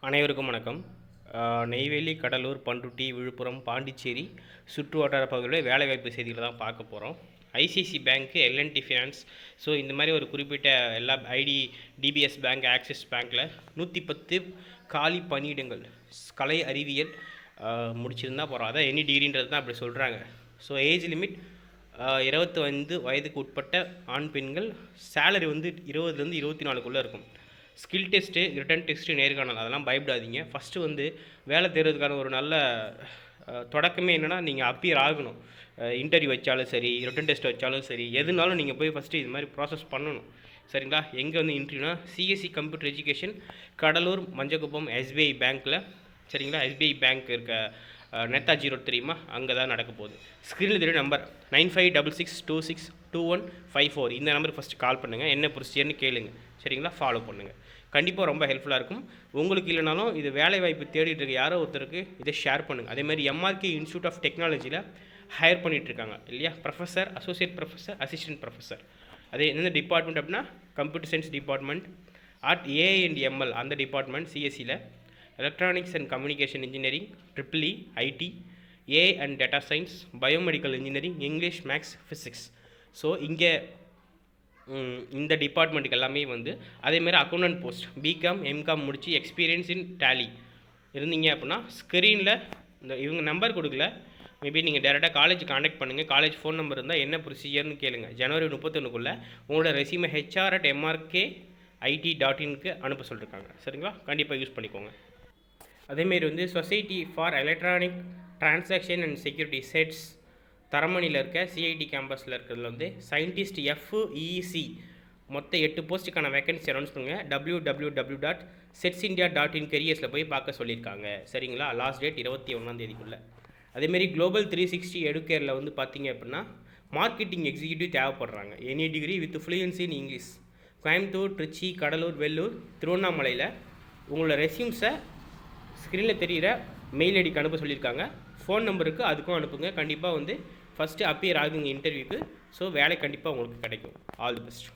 அனைவருக்கும் வணக்கம். நெய்வேலி, கடலூர், பண்ருட்டி, விழுப்புரம், பாண்டிச்சேரி சுற்று வட்டார பகுதிகளில் வேலைவாய்ப்பு செய்திகளை தான் பார்க்க போகிறோம். ஐசிஐசி பேங்க்கு, எல்என்டி ஃபினான்ஸ், ஸோ இந்த மாதிரி ஒரு குறிப்பிட்ட எல்லா டிபிஎஸ் பேங்க், ஆக்சிஸ் பேங்க்கில் 110 காலி பணியிடங்கள் கலை அறிவியல் முடிச்சிருந்தால் போகிறோம். அதான் எனி டிகிரின்றது தான் அப்படி சொல்கிறாங்க. ஸோ ஏஜ் லிமிட் 25 வயதுக்கு உட்பட்ட ஆண் பெண்கள். சேலரி வந்து 20லேருந்து 24க்குள்ளே இருக்கும். ஸ்கில் டெஸ்ட்டு, ரிட்டன் டெஸ்ட்டு, நேர்காணல் அதெல்லாம் பயப்படாதீங்க. ஃபஸ்ட்டு வந்து வேலை தேடுறதுக்கான ஒரு நல்ல தொடக்கமே என்னென்னா, நீங்கள் அப்பியர் ஆகணும். இன்டர்வியூ வச்சாலும் சரி, ரிட்டன் டெஸ்ட் வச்சாலும் சரி, எதுனாலும் நீங்கள் போய் ஃபஸ்ட்டு இது மாதிரி ப்ராசஸ் பண்ணணும். சரிங்களா? எங்கே வந்து இன்டர்வியூனா CSC computer education, Cuddalore, Manjakuppam, SBI பேங்க்கில். சரிங்களா? எஸ்பிஐ பேங்க் இருக்க நேதாஜி ரோட் தெரியுமா? அங்கே தான் நடக்க போகுது. ஸ்க்ரீனில் தெரியும் நம்பர் 9566262154. இந்த நம்பருக்கு ஃபஸ்ட்டு கால் பண்ணுங்கள். என்ன ப்ரொசீஜர்னு கேளுங்க. சரிங்களா? ஃபாலோ பண்ணுங்கள். கண்டிப்பாக ரொம்ப ஹெல்ப்ஃபுல்லாக இருக்கும். உங்களுக்கு இல்லைனாலும் இது வேலைவாய்ப்பு தேடிட்டு இருக்க யாரோ ஒருத்தருக்கு இதை ஷேர் பண்ணுங்கள். அதேமாதிரி எம்ஆர்கே இன்ஸ்டியூட் ஆஃப் டெக்னாலஜியில் ஹையர் பண்ணிகிட்ருக்காங்க இல்லையா? Professor, associate professor, assistant professor. அதே எந்தெந்த டிபார்ட்மெண்ட் அப்படின்னா, computer science department, AI and ML அந்த டிபார்ட்மெண்ட் சிஎஸ்சியில், electronics and communication engineering, triple E, IT, AI and data science, biomedical engineering, English, maths, physics. So இங்கே இந்த டிபார்ட்மெண்ட்டுக்கு எல்லாமே வந்து அதேமாதிரி அக்கௌண்டன்ட் போஸ்ட், பிகாம், எம்காம் முடித்து எக்ஸ்பீரியன்ஸ் இன் டேலி இருந்தீங்க அப்படின்னா ஸ்க்ரீனில் இவங்க நம்பர் கொடுக்கல. மேபி நீங்கள் டேரெக்டாக காலேஜ் கான்டாக்ட் பண்ணுங்கள். காலேஜ் ஃபோன் நம்பர் இருந்தால் என்ன ப்ரொசீஜர்னு கேளுங்க. ஜனவரி 31க்குள்ளே உங்களோட ரெசியூமை HR@mrkit.inக்கு அனுப்ப சொல்லியிருக்காங்க. சரிங்களா? கண்டிப்பாக யூஸ் பண்ணிக்கோங்க. அதேமாரி வந்து society for electronic transaction and security SETS தரமணியில் இருக்க சிஐடி கேம்பஸில் இருக்கிறதுல வந்து சயின்டிஸ்ட் FEC மொத்த 8 போஸ்ட்டுக்கான வேகன்சி அனௌன்ஸ் பண்ணுங்கள். www.setsindia.in கரியர்ஸில் போய் பார்க்க சொல்லியிருக்காங்க. சரிங்களா? லாஸ்ட் டேட் 21 அதேமாரி குளோபல் 360 எடுக்கேரில் வந்து பார்த்தீங்க அப்படின்னா மார்க்கெட்டிங் எக்ஸிக்யூட்டிவ் தேவைப்படுறாங்க. Any degree with fluency in English. Coimbatore, Trichy, Cuddalore, Vellore, திருவண்ணாமலையில் உங்களோட ரெஸ்யூம்ஸை ஸ்க்ரீனில் தெரிகிற மெயில் ஐடிக்கு அனுப்ப சொல்லியிருக்காங்க. ஃபோன் நம்பருக்கு அதுக்கும் அனுப்புங்க. கண்டிப்பாக வந்து ஃபஸ்ட்டு அப்பியர் ஆகுங்க இன்டர்வியூக்கு. ஸோ வேலை கண்டிப்பாக உங்களுக்கு கிடைக்கும். All the best.